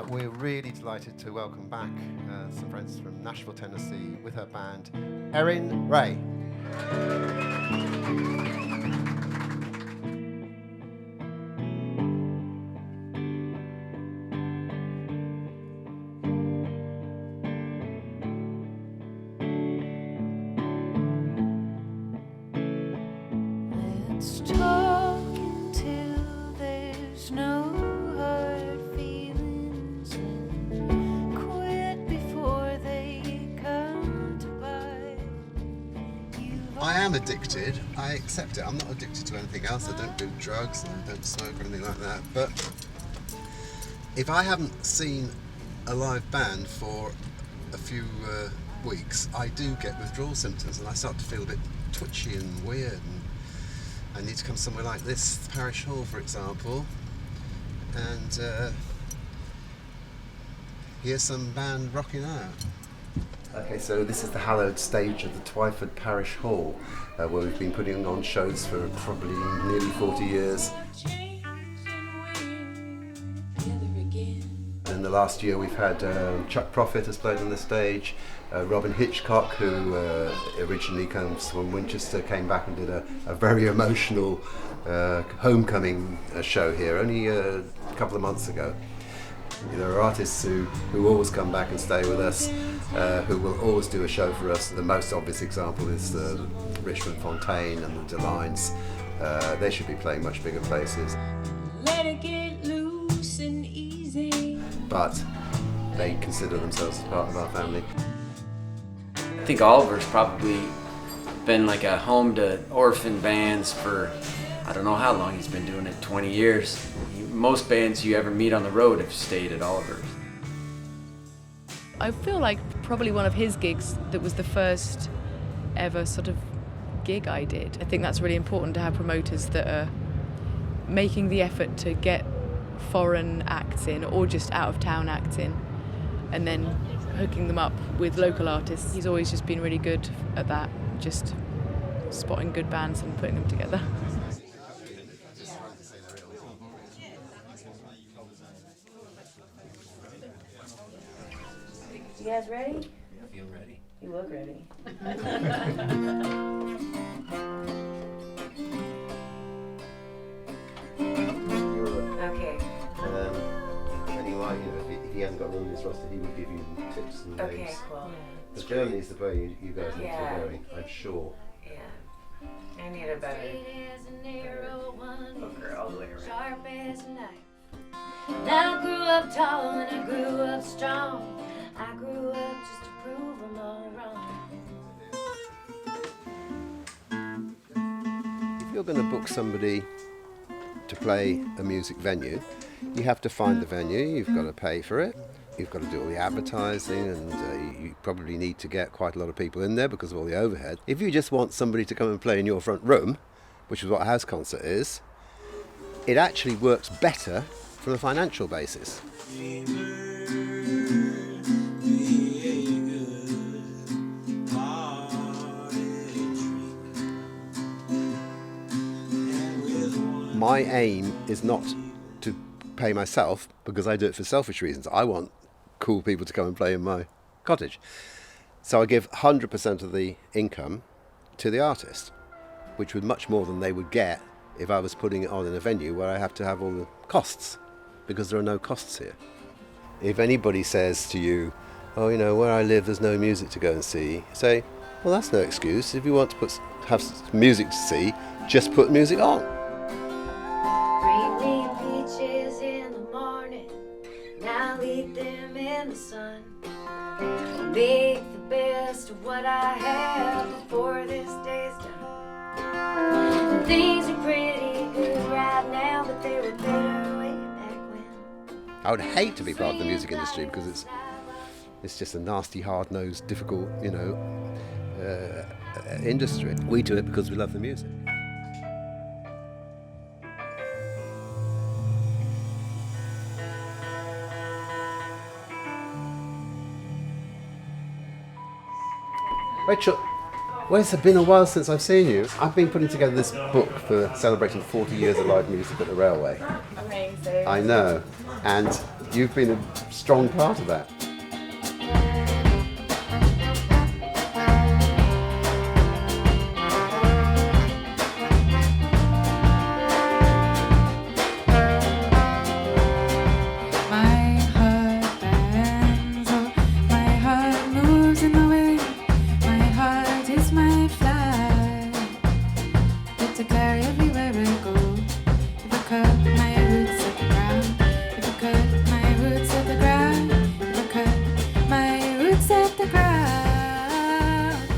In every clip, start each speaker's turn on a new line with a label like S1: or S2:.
S1: We're really delighted to welcome back some friends from Nashville, Tennessee, with her band, Erin Rae.
S2: Let's talk until there's no hard feelings, and quit before they come to bite.
S1: I am addicted. I accept it. I'm not addicted to anything else. I don't do drugs and I don't smoke or anything like that. But if I haven't seen a live band for a few weeks, I do get withdrawal symptoms and I start to feel a bit twitchy and weird. And I need to come somewhere like this, Parish Hall, for example, and hear some band rocking out. Okay, so this is the hallowed stage of the Twyford Parish Hall, where we've been putting on shows for probably nearly 40 years. In the last year we've had Chuck Prophet has played on the stage, Robin Hitchcock, who originally comes from Winchester, came back and did a very emotional homecoming show here only a couple of months ago. There are artists who always come back and stay with us, who will always do a show for us. The most obvious example is Richmond Fontaine and the Delines. They should be playing much bigger places.
S2: Let it get loose and easy.
S1: But they consider themselves as part of our family.
S3: I think Oliver's probably been like a home to orphan bands for, I don't know how long he's been doing it, 20 years. Most bands you ever meet on the road have stayed at Oliver's.
S4: I feel like probably one of his gigs that was the first ever sort of gig I did. I think that's really important to have promoters that are making the effort to get foreign acts in or just out of town acts in and then hooking them up with local artists. He's always just been really good at that, just spotting good bands and putting them together.
S5: You guys ready?
S3: I feel ready.
S5: You look ready. Okay.
S1: Anyway, if he hasn't got room in his roster, he will give you tips and names.
S5: Okay, cool.
S1: But Germany is the way you guys need to
S5: Yeah.
S1: be going, I'm sure.
S5: Yeah. I need a better booker all the way around.
S2: Sharp as a knife. I grew up tall and I grew up strong. I grew up just to prove them all wrong.
S1: If you're going to book somebody to play a music venue, you have to find the venue, you've got to pay for it, you've got to do all the advertising, and you probably need to get quite a lot of people in there because of all the overhead. If you just want somebody to come and play in your front room, which is what a house concert is, it actually works better from a financial basis. My aim is not to pay myself because I do it for selfish reasons. I want cool people to come and play in my cottage. So I give 100% of the income to the artist, which was much more than they would get if I was putting it on in a venue where I have to have all the costs, because there are no costs here. If anybody says to you, oh, you know, where I live there's no music to go and see, say, well, that's no excuse. If you want to have music to see, just put music on.
S2: Green leaf peaches in the morning, now eat them in the sun. Make the best of what I have before this day's done. Things are pretty good right now, but they were better way back when.
S1: I would hate to be part of the music industry because it's just a nasty, hard-nosed, difficult, industry. We do it because we love the music. Rachel, well, it's been a while since I've seen you. I've been putting together this book for celebrating 40 years of live music at the railway.
S4: Amazing.
S1: I know, and you've been a strong part of that.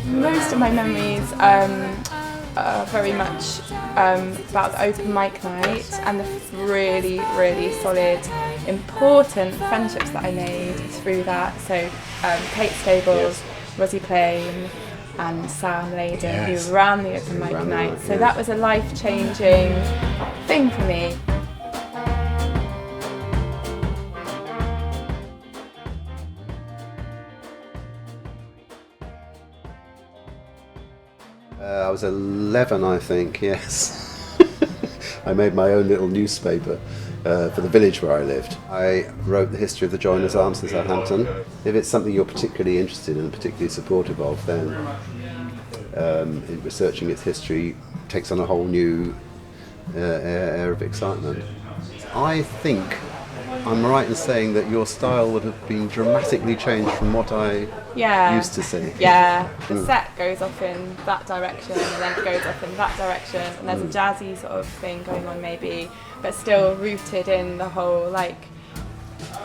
S6: Most of my memories are very much about the open mic night and the really, really solid, important friendships that I made through that. So Kate Stables, Rosie Plain and Sam Layden, who ran the open mic night. So that was a life-changing thing for me.
S1: I was 11, I think, yes. I made my own little newspaper for the village where I lived. I wrote the history of the Joiners' Arms in Southampton. If it's something you're particularly interested in and particularly supportive of, then researching its history takes on a whole new air of excitement. I think I'm right in saying that your style would have been dramatically changed from what I used to see.
S6: Yeah, the set goes off in that direction and then it goes off in that direction and there's a jazzy sort of thing going on maybe, but still rooted in the whole like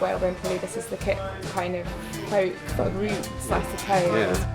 S6: Whalebone Polly, this is the kit kind of folk roots, I suppose.
S1: Yeah.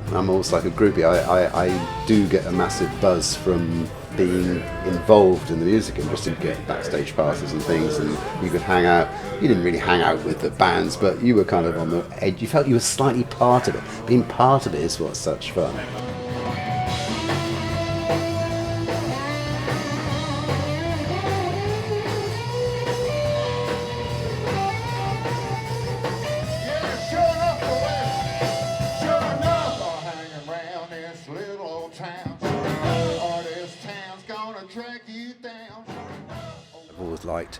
S1: I'm almost like a groupie. I do get a massive buzz from being involved in the music industry. You get backstage passes and things, and you could hang out. You didn't really hang out with the bands, but you were kind of on the edge. You felt you were slightly part of it. Being part of it is what's such fun. I've always liked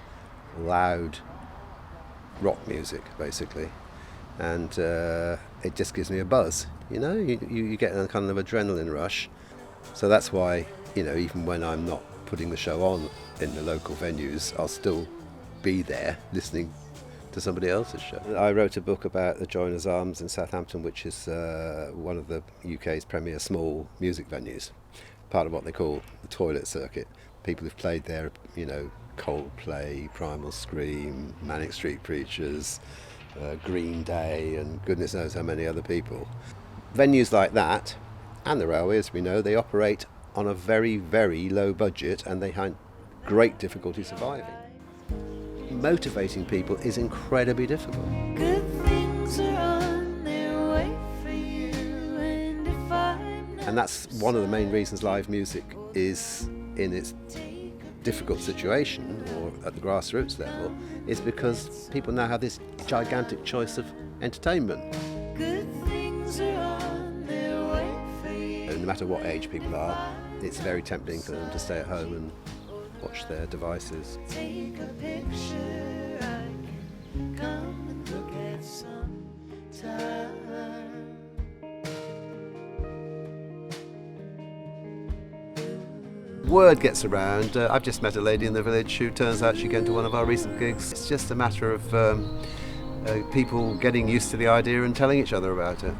S1: loud rock music, basically, and it just gives me a buzz. You know, you get a kind of adrenaline rush. So that's why, you know, even when I'm not putting the show on in the local venues, I'll still be there listening to somebody else's show. I wrote a book about the Joiners' Arms in Southampton, which is one of the UK's premier small music venues, part of what they call the toilet circuit. People who've played there, you know, Coldplay, Primal Scream, Manic Street Preachers, Green Day, and goodness knows how many other people. Venues like that, and the railway, as we know, they operate on a very, very low budget and they have great difficulty surviving. Motivating people is incredibly difficult.
S2: Good things are on their way for you, and if I'm not
S1: And that's one of the main reasons live music is in its difficult situation, or at the grassroots level, is because people now have this gigantic choice of entertainment.
S2: good things are on their way for you.
S1: No matter what age people are, it's very tempting for them to stay at home and watch their devices.
S2: Take a picture, I can come and look at some time.
S1: Word gets around. I've just met a lady in the village who turns out she came to one of our recent gigs. It's just a matter of people getting used to the idea and telling each other about it.